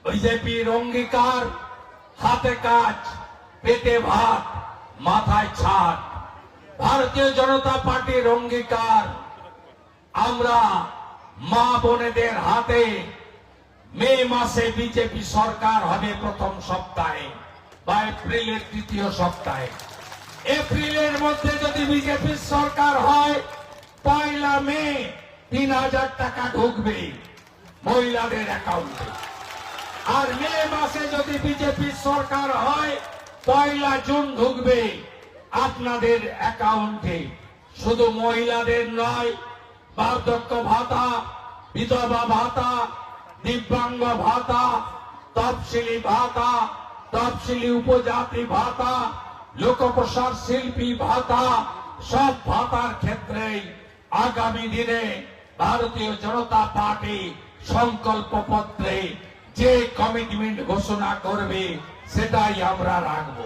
বিজেপির অঙ্গীকার হাতে কাজ, পেটে ভাত, মাথায় ছাদ। ভারতীয় জনতা পার্টির অঙ্গীকার আমরা মা বোনেদের হাতে মে মাসে বিজেপি সরকার হবে প্রথম সপ্তাহে বা এপ্রিলের তৃতীয় সপ্তাহে। এপ্রিলের মধ্যে যদি বিজেপি সরকার হয়, 1 মে 3000 টাকা ঢুকবে মহিলাদের অ্যাকাউন্টে। আর মে মাসে যদি বিজেপি সরকার হয়, 1 জুন ঢুকবে আপনাদের অ্যাকাউন্টে। শুধু মহিলাদের নয়, বার্ধক্য ভাতা, বিধবা ভাতা, দিব্যাঙ্গ ভাতা, তফসিলি ভাতা, তফসিলি উপজাতি ভাতা, লোকপ্রসার শিল্পী ভাতা, সব ভাতার ক্ষেত্রেই আগামী দিনে ভারতীয় জনতা পার্টি সংকল্পপত্রে যে কমিটমেন্ট ঘোষণা করবে সেটাই আমরা রাখবো।